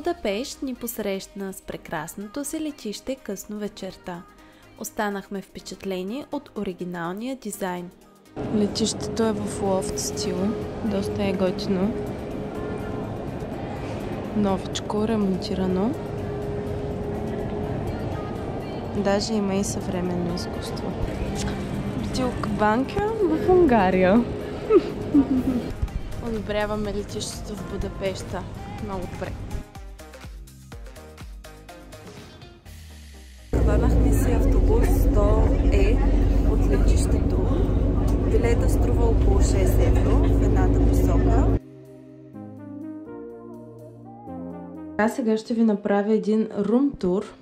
Будапеща ни посрещна с прекрасното си летище късно вечерта. Останахме впечатлени от оригиналния дизайн. Летището е в лофт стил, доста е готино. Новичко, ремонтирано. Даже има и съвременно изкуство. Бутилка банка в Унгария. Одобряваме летището в Будапеща. Много добре. Хванахме си автобус до от летището. Билета струва около 6 евро в едната посока. Сега ще ви направя един рум-тур.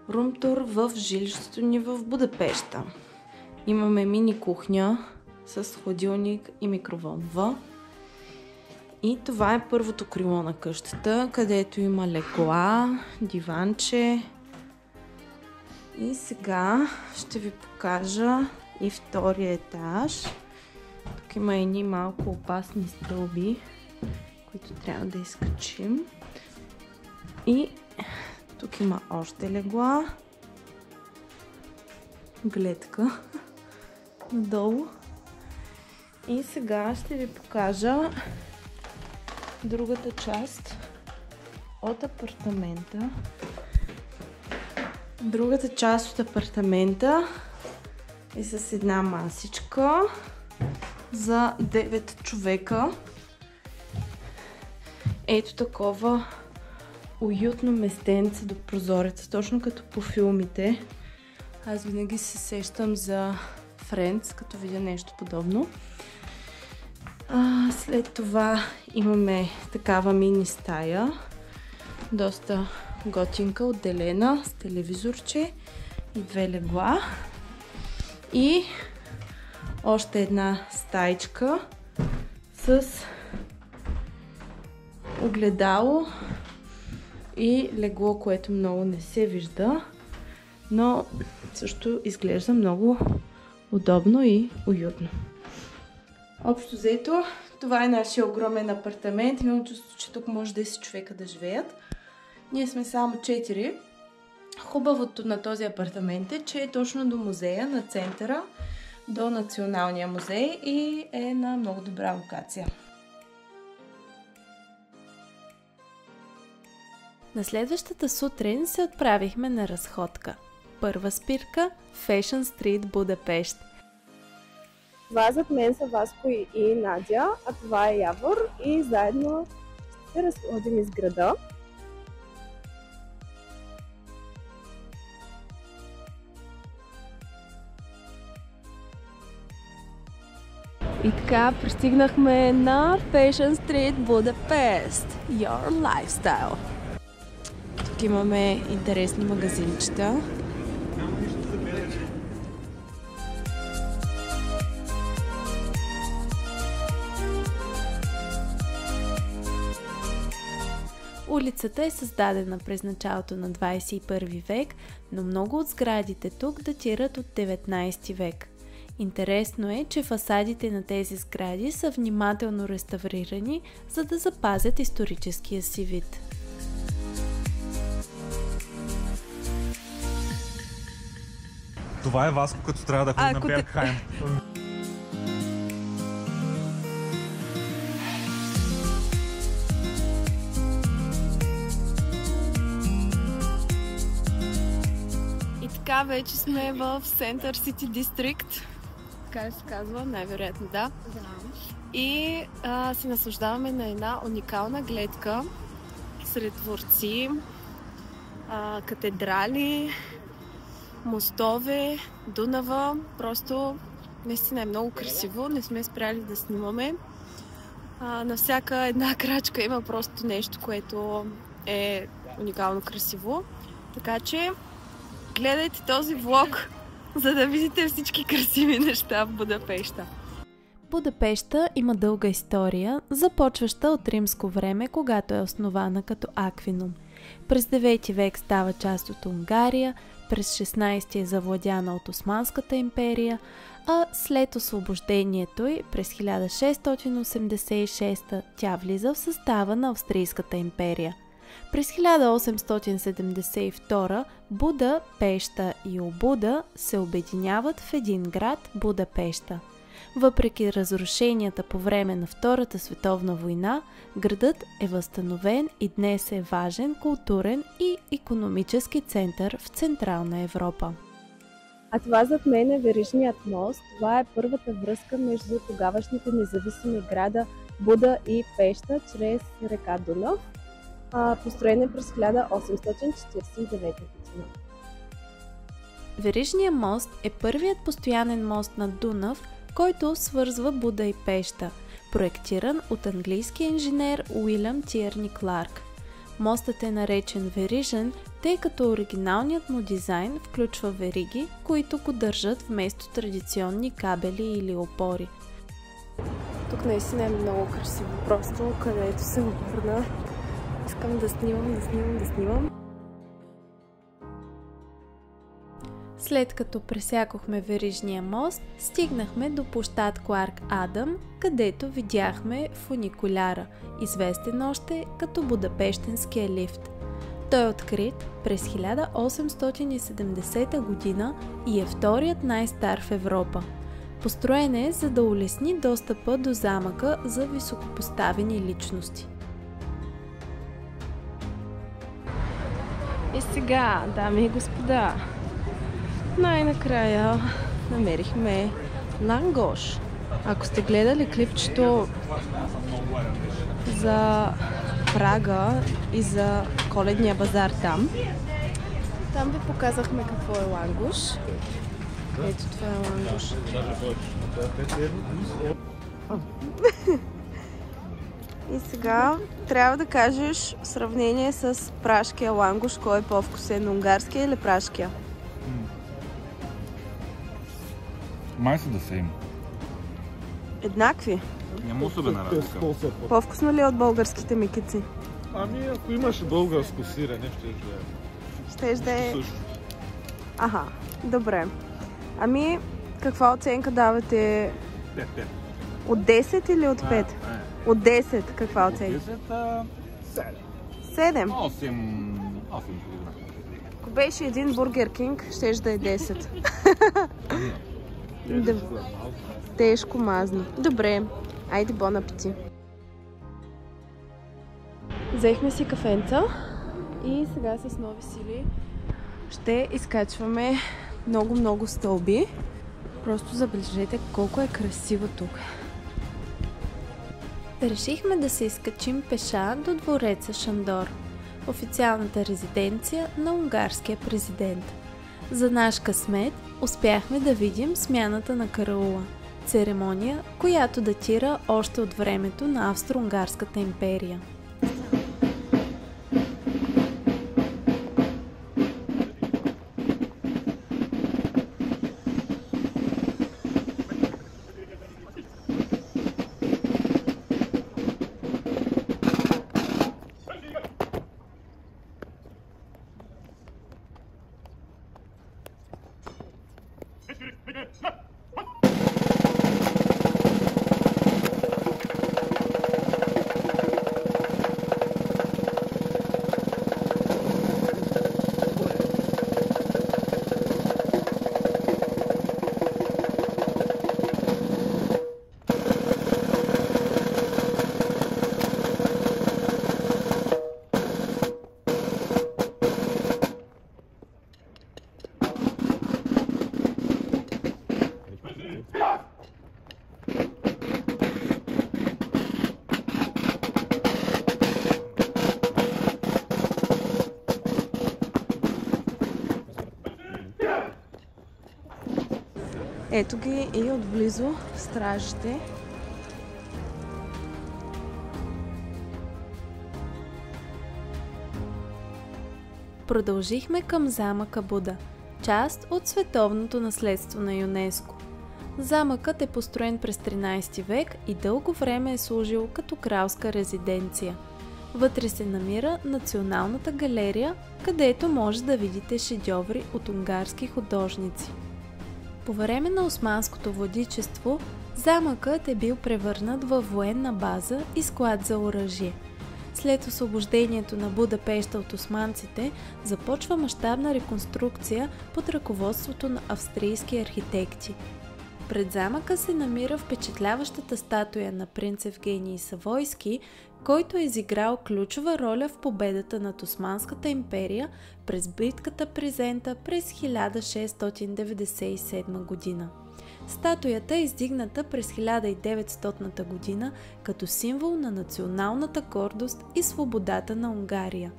Рум-тур в жилището ни в Будапеща. Имаме мини кухня с хладилник и микроволнова. И това е първото крило на къщата, където има легла, диванче. И сега ще ви покажа и втория етаж. Тук има едни малко опасни стълби, които трябва да изкачим. И тук има още легла. Гледка надолу. И сега ще ви покажа другата част от апартамента. Другата част от апартамента е с една масичка за 9 човека. Ето такова уютно местенце до прозореца, точно като по филмите. Аз винаги се сещам за Friends, като видя нещо подобно. След това имаме такава мини стая, доста готинка, отделена с телевизорче и 2 легла. И още една стаичка с огледало и легло, което много не се вижда, но също изглежда много удобно и уютно. Общо взето, това е нашия огромен апартамент. Имам чувство, че тук може 10 човека да живеят. Ние сме само 4. Хубавото на този апартамент е, че е точно до музея, на центъра, до Националния музей и е на много добра локация. На следващата сутрин се отправихме на разходка. Първа спирка – Fashion Street, Будапеща. Това зад мен са Васко и Надя, а това е Явор и заедно ще се разходим из града. И така, пристигнахме на Fashion Street, Будапеща. Your lifestyle. Тук имаме интересни магазинчета. Улицата е създадена през началото на 21 век, но много от сградите тук датират от 19 век. Интересно е, че фасадите на тези сгради са внимателно реставрирани, за да запазят историческия си вид. Това е Васко, като трябва да ходи на Бергхайм. И така вече сме в Center City District. Така се казва, най-вероятно да. И се наслаждаваме на една уникална гледка сред дворци, катедрали, мостове, Дунава. Просто наистина е много красиво. Не сме спряли да снимаме. На всяка една крачка има просто нещо, което е уникално красиво. Така че гледайте този влог, за да видите всички красиви неща в Будапеща. Будапеща има дълга история, започваща от римско време, когато е основана като Аквинум. През 9 век става част от Унгария, през 16 е завладяна от Османската империя, а след освобождението й през 1686 тя влиза в състава на Австрийската империя. През 1872 Буда, Пеща и Обуда се обединяват в един град – Будапеща. Въпреки разрушенията по време на Втората световна война, градът е възстановен и днес е важен културен и икономически център в Централна Европа. А това зад мен е Верижният мост. Това е първата връзка между тогавашните независими града Буда и Пеща чрез река Дунав, построена през 1849 година. Верижният мост е първият постоянен мост на Дунав, който свързва Буда и Пеща, проектиран от английския инженер Уилям Тиърни Кларк. Мостът е наречен верижен, тъй като оригиналният му дизайн включва вериги, които го държат вместо традиционни кабели или опори. Тук наистина е много красиво, просто където се обърна. Искам да снимам. След като пресякохме Верижния мост, стигнахме до площад Кларк Адам, където видяхме фуникуляра, известен още като Будапещенския лифт. Той е открит през 1870 година и е вторият най-стар в Европа. Построен е, за да улесни достъпа до замъка за високопоставени личности. И сега, дами и господа, най-накрая намерихме лангош. Ако сте гледали клипчето за Прага и за коледния базар там ви показахме какво е лангош. Ето това е лангош. И сега трябва да кажеш в сравнение с пражкия лангош, кой е по-вкусен, унгарския или пражкия? Май са да се им. Еднакви? Няма особена разлика. По-вкусно ли е от българските микици? Ами, ако имаше българско сирене, Щеш да е... Аха, добре. Ами, каква оценка давате? 5. От 10 или от 5? От 10 каква оценка? 7. 7? 8. Ако беше един Бургер Кинг, щеш да е 10. Тежко мазно. Добре, айде бон апети. Взехме си кафенца и сега с нови сили ще изкачваме много стълби. Просто забележете колко е красиво тук. Решихме да се изкачим пеша до двореца Шандор, официалната резиденция на унгарския президент. За наш късмет успяхме да видим смяната на караула, церемония, която датира още от времето на Австро-Унгарската империя. Ето ги и отблизо стражите. Продължихме към замъка Буда, част от световното наследство на ЮНЕСКО. Замъкът е построен през 13 век и дълго време е служил като кралска резиденция. Вътре се намира Националната галерия, където може да видите шедьоври от унгарски художници. По време на османското владичество, замъкът е бил превърнат във военна база и склад за оръжие. След освобождението на Будапеща от османците, започва мащабна реконструкция под ръководството на австрийски архитекти. Пред замъка се намира впечатляващата статуя на принц Евгений Савойски, който е изиграл ключова роля в победата над Османската империя през битката при Зента през 1697 година. Статуята е издигната през 1900 година като символ на националната гордост и свободата на Унгария.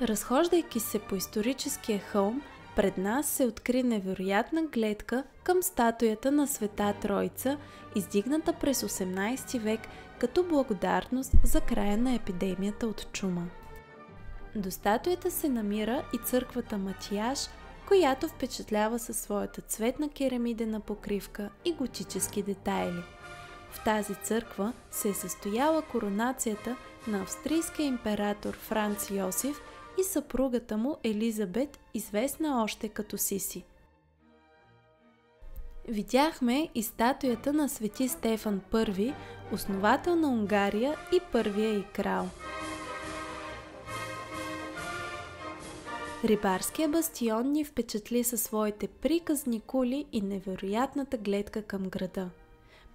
Разхождайки се по историческия хълм, пред нас се откри невероятна гледка към статуята на Света Тройца, издигната през 18 век като благодарност за края на епидемията от чума. До статуята се намира и църквата Матияш, която впечатлява със своята цветна керамидена покривка и готически детайли. В тази църква се е състояла коронацията на австрийския император Франц Йосиф и съпругата му Елизабет, известна още като Сиси. Видяхме и статуята на свети Стефан I, основател на Унгария и първия й крал. Рибарския бастион ни впечатли със своите приказни кули и невероятната гледка към града.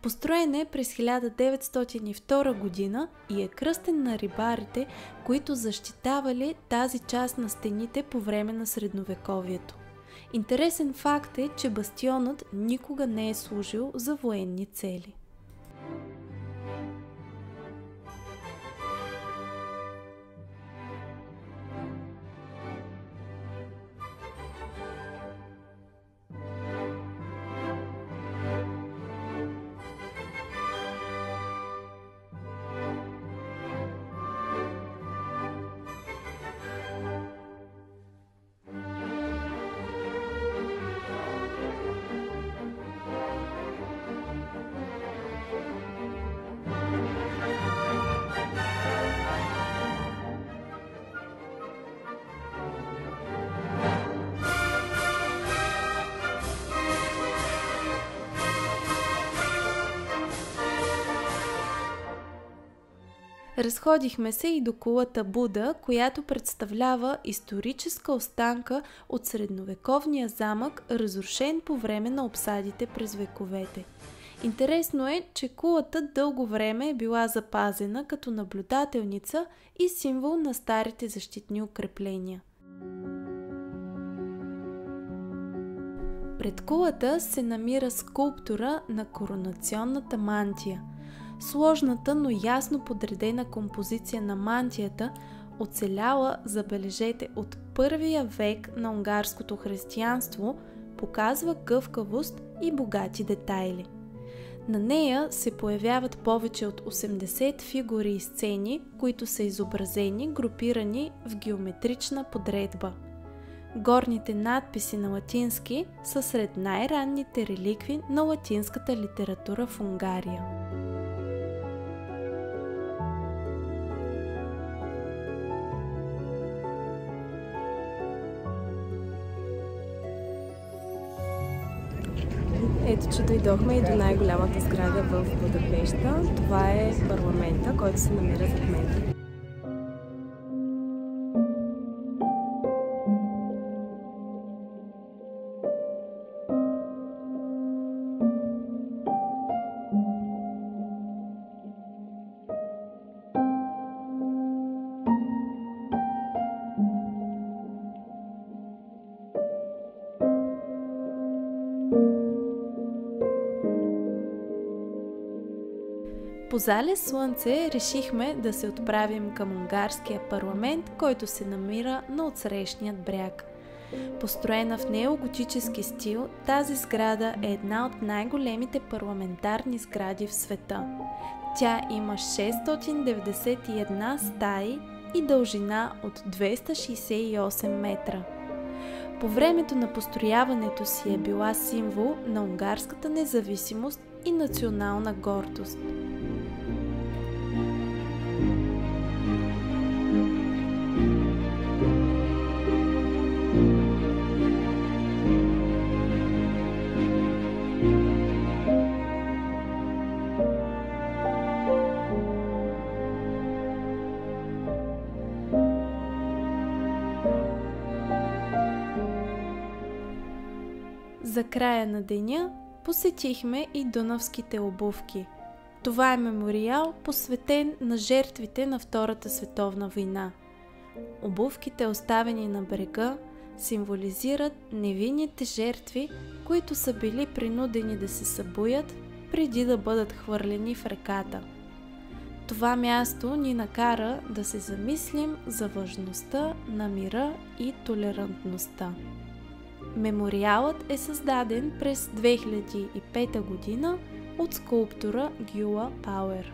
Построен е през 1902 година и е кръстен на рибарите, които защитавали тази част на стените по време на средновековието. Интересен факт е, че бастионът никога не е служил за военни цели. Разходихме се и до кулата Буда, която представлява историческа останка от средновековния замък, разрушен по време на обсадите през вековете. Интересно е, че кулата дълго време е била запазена като наблюдателница и символ на старите защитни укрепления. Пред кулата се намира скулптура на коронационната мантия. Сложната, но ясно подредена композиция на мантията, оцеляла, забележете, от първия век на унгарското християнство, показва гъвкавост и богати детайли. На нея се появяват повече от 80 фигури и сцени, които са изобразени, групирани в геометрична подредба. Горните надписи на латински са сред най-ранните реликви на латинската литература в Унгария. Ето, че дойдохме и до най-голямата сграда в Будапеща. Това е парламента, който се намира зад мен. По По залез слънце решихме да се отправим към унгарския парламент, който се намира на отсрещният бряг. Построена в неоготически стил, тази сграда е една от най-големите парламентарни сгради в света. Тя има 691 стаи и дължина от 268 метра. По времето на построяването си е била символ на унгарската независимост и национална гордост. За края на деня посетихме и Дунавските обувки. Това е мемориал, посветен на жертвите на Втората световна война. Обувките, оставени на брега, символизират невинните жертви, които са били принудени да се събуят преди да бъдат хвърлени в реката. Това място ни накара да се замислим за важността на мира и толерантността. Мемориалът е създаден през 2005 година от скулптора Гюла Пауер.